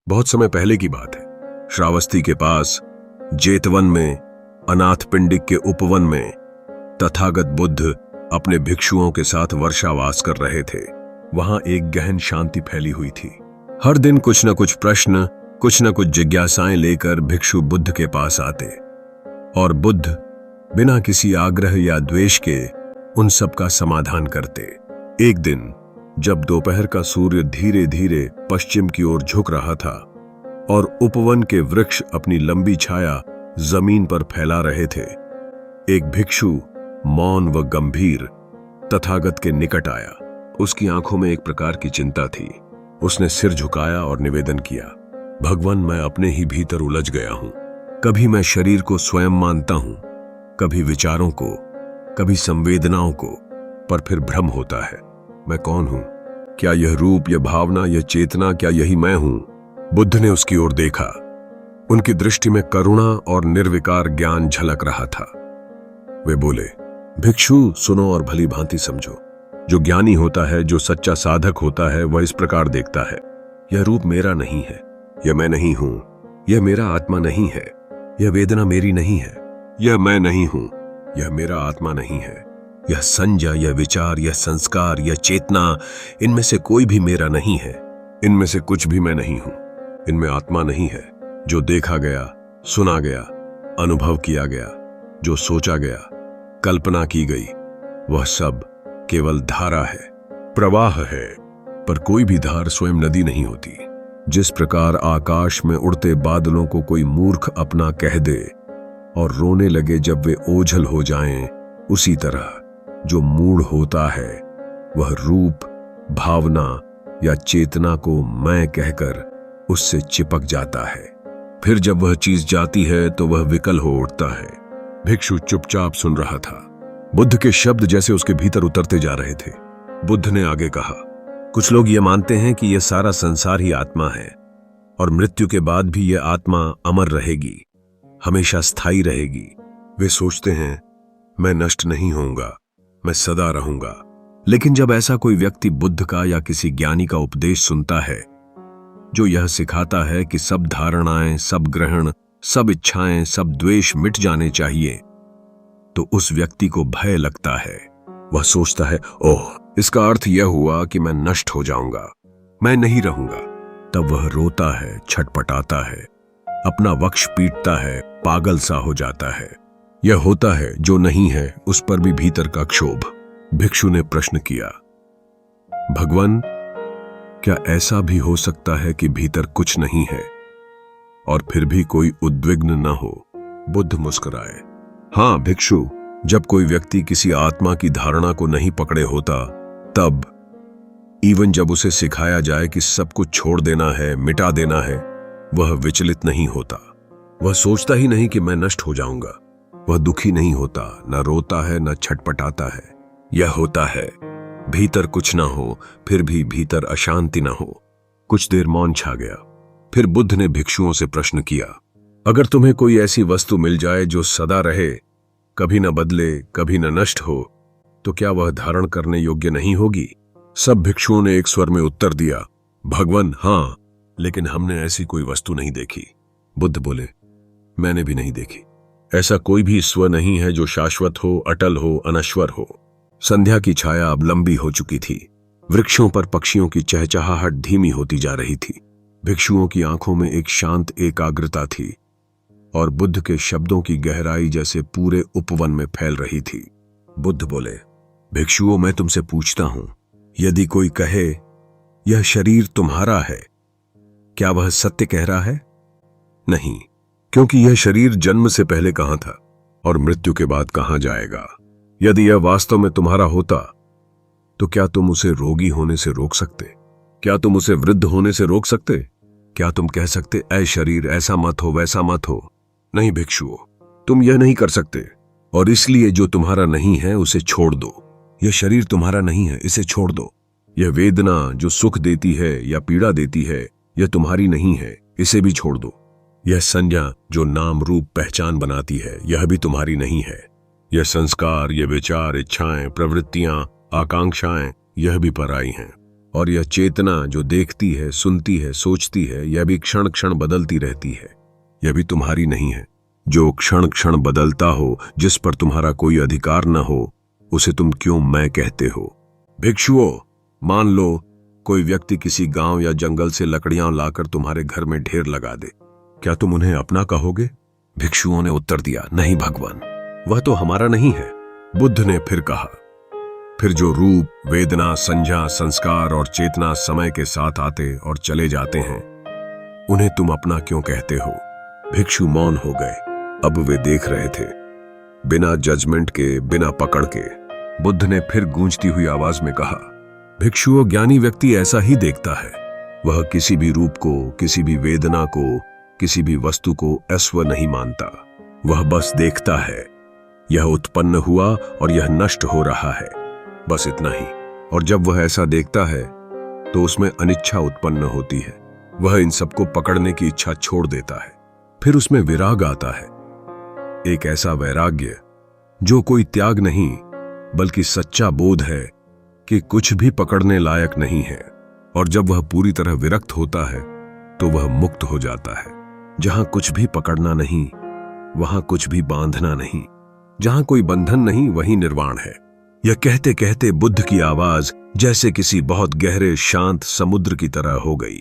बहुत समय पहले की बात है। श्रावस्ती के पास जेतवन में, अनाथ पिंडिक के उपवन में तथागत बुद्ध अपने भिक्षुओं के साथ वर्षावास कर रहे थे। वहां एक गहन शांति फैली हुई थी। हर दिन कुछ न कुछ प्रश्न, कुछ न कुछ जिज्ञासाएं लेकर भिक्षु बुद्ध के पास आते और बुद्ध बिना किसी आग्रह या द्वेष के उन सब का समाधान करते। एक दिन जब दोपहर का सूर्य धीरे धीरे पश्चिम की ओर झुक रहा था और उपवन के वृक्ष अपनी लंबी छाया जमीन पर फैला रहे थे, एक भिक्षु मौन व गंभीर तथागत के निकट आया। उसकी आंखों में एक प्रकार की चिंता थी। उसने सिर झुकाया और निवेदन किया, भगवान, मैं अपने ही भीतर उलझ गया हूं। कभी मैं शरीर को स्वयं मानता हूं, कभी विचारों को, कभी संवेदनाओं को, पर फिर भ्रम होता है। मैं कौन हूं? क्या यह रूप, यह भावना, यह चेतना, क्या यही मैं हूं? बुद्ध ने उसकी ओर देखा। उनकी दृष्टि में करुणा और निर्विकार ज्ञान झलक रहा था। वे बोले, भिक्षु, सुनो और भली भांति समझो। जो ज्ञानी होता है, जो सच्चा साधक होता है, वह इस प्रकार देखता है, यह रूप मेरा नहीं है, यह मैं नहीं हूं, यह मेरा आत्मा नहीं है, यह वेदना मेरी नहीं है, यह मैं नहीं हूं, यह मेरा आत्मा नहीं है, यह संज्ञा, यह विचार, यह संस्कार, यह चेतना, इनमें से कोई भी मेरा नहीं है, इनमें से कुछ भी मैं नहीं हूं, इनमें आत्मा नहीं है। जो देखा गया, सुना गया, अनुभव किया गया, जो सोचा गया, कल्पना की गई, वह सब केवल धारा है, प्रवाह है। पर कोई भी धार स्वयं नदी नहीं होती। जिस प्रकार आकाश में उड़ते बादलों को कोई मूर्ख अपना कह दे और रोने लगे जब वे ओझल हो जाएं, उसी तरह जो मूढ़ होता है वह रूप, भावना या चेतना को मैं कहकर उससे चिपक जाता है। फिर जब वह चीज जाती है तो वह विकल हो उठता है। भिक्षु चुपचाप सुन रहा था। बुद्ध के शब्द जैसे उसके भीतर उतरते जा रहे थे। बुद्ध ने आगे कहा, कुछ लोग ये मानते हैं कि यह सारा संसार ही आत्मा है और मृत्यु के बाद भी यह आत्मा अमर रहेगी, हमेशा स्थायी रहेगी। वे सोचते हैं, मैं नष्ट नहीं होऊंगा, मैं सदा रहूंगा। लेकिन जब ऐसा कोई व्यक्ति बुद्ध का या किसी ज्ञानी का उपदेश सुनता है जो यह सिखाता है कि सब धारणाएं, सब ग्रहण, सब इच्छाएं, सब द्वेष मिट जाने चाहिए, तो उस व्यक्ति को भय लगता है। वह सोचता है, ओह, इसका अर्थ यह हुआ कि मैं नष्ट हो जाऊंगा, मैं नहीं रहूंगा। तब वह रोता है, छटपटाता है, अपना वक्ष पीटता है, पागल सा हो जाता है। यह होता है जो नहीं है, उस पर भी भीतर का क्षोभ। भिक्षु ने प्रश्न किया, भगवान, क्या ऐसा भी हो सकता है कि भीतर कुछ नहीं है और फिर भी कोई उद्विग्न न हो? बुद्ध मुस्कुराए, हां भिक्षु, जब कोई व्यक्ति किसी आत्मा की धारणा को नहीं पकड़े होता, तब इवन जब उसे सिखाया जाए कि सब कुछ छोड़ देना है, मिटा देना है, वह विचलित नहीं होता। वह सोचता ही नहीं कि मैं नष्ट हो जाऊंगा। वह दुखी नहीं होता, न रोता है, न छटपटाता है। यह होता है भीतर कुछ न हो, फिर भी भीतर अशांति न हो। कुछ देर मौन छा गया। फिर बुद्ध ने भिक्षुओं से प्रश्न किया, अगर तुम्हें कोई ऐसी वस्तु मिल जाए जो सदा रहे, कभी न बदले, कभी न नष्ट हो, तो क्या वह धारण करने योग्य नहीं होगी? सब भिक्षुओं ने एक स्वर में उत्तर दिया, भगवान, हां, लेकिन हमने ऐसी कोई वस्तु नहीं देखी। बुद्ध बोले, मैंने भी नहीं देखी। ऐसा कोई भी स्व नहीं है जो शाश्वत हो, अटल हो, अनश्वर हो। संध्या की छाया अब लंबी हो चुकी थी। वृक्षों पर पक्षियों की चहचहाहट धीमी होती जा रही थी। भिक्षुओं की आंखों में एक शांत एकाग्रता थी और बुद्ध के शब्दों की गहराई जैसे पूरे उपवन में फैल रही थी। बुद्ध बोले, भिक्षुओं, मैं तुमसे पूछता हूं, यदि कोई कहे यह शरीर तुम्हारा है, क्या वह सत्य कह रहा है? नहीं, क्योंकि यह शरीर जन्म से पहले कहां था और मृत्यु के बाद कहां जाएगा। यदि यह वास्तव में तुम्हारा होता, तो क्या तुम उसे रोगी होने से रोक सकते? क्या तुम उसे वृद्ध होने से रोक सकते? क्या तुम कह सकते, ऐ शरीर, ऐसा मत हो, वैसा मत हो? नहीं भिक्षुओं, तुम यह नहीं कर सकते, और इसलिए जो तुम्हारा नहीं है उसे छोड़ दो। यह शरीर तुम्हारा नहीं है, इसे छोड़ दो। यह वेदना जो सुख देती है या पीड़ा देती है, यह तुम्हारी नहीं है, इसे भी छोड़ दो। यह संज्ञा जो नाम रूप पहचान बनाती है, यह भी तुम्हारी नहीं है। यह संस्कार, यह विचार, इच्छाएं, प्रवृत्तियां, आकांक्षाएं, यह भी पराई हैं। और यह चेतना जो देखती है, सुनती है, सोचती है, यह भी क्षण क्षण बदलती रहती है। यह भी तुम्हारी नहीं है। जो क्षण क्षण बदलता हो, जिस पर तुम्हारा कोई अधिकार न हो, उसे तुम क्यों मैं कहते हो? भिक्षुओं, मान लो कोई व्यक्ति किसी गांव या जंगल से लकड़ियां लाकर तुम्हारे घर में ढेर लगा दे, क्या तुम उन्हें अपना कहोगे? भिक्षुओं ने उत्तर दिया, नहीं भगवान, वह तो हमारा नहीं है। बुद्ध ने फिर कहा, फिर जो रूप, वेदना, संज्ञा, संस्कार और चेतना समय के साथ आते और चले जाते हैं, उन्हें तुम अपना क्यों कहते हो? भिक्षु मौन हो गए। अब वे देख रहे थे, बिना जजमेंट के, बिना पकड़ के। बुद्ध ने फिर गूंजती हुई आवाज में कहा, भिक्षुओं, ज्ञानी व्यक्ति ऐसा ही देखता है। वह किसी भी रूप को, किसी भी वेदना को, किसी भी वस्तु को अस्व नहीं मानता। वह बस देखता है, यह उत्पन्न हुआ और यह नष्ट हो रहा है, बस इतना ही। और जब वह ऐसा देखता है तो उसमें अनिच्छा उत्पन्न होती है। वह इन सबको पकड़ने की इच्छा छोड़ देता है। फिर उसमें विराग आता है, एक ऐसा वैराग्य जो कोई त्याग नहीं बल्कि सच्चा बोध है कि कुछ भी पकड़ने लायक नहीं है। और जब वह पूरी तरह विरक्त होता है तो वह मुक्त हो जाता है। जहां कुछ भी पकड़ना नहीं, वहां कुछ भी बांधना नहीं। जहां कोई बंधन नहीं, वही निर्वाण है। यह कहते कहते बुद्ध की आवाज जैसे किसी बहुत गहरे शांत समुद्र की तरह हो गई।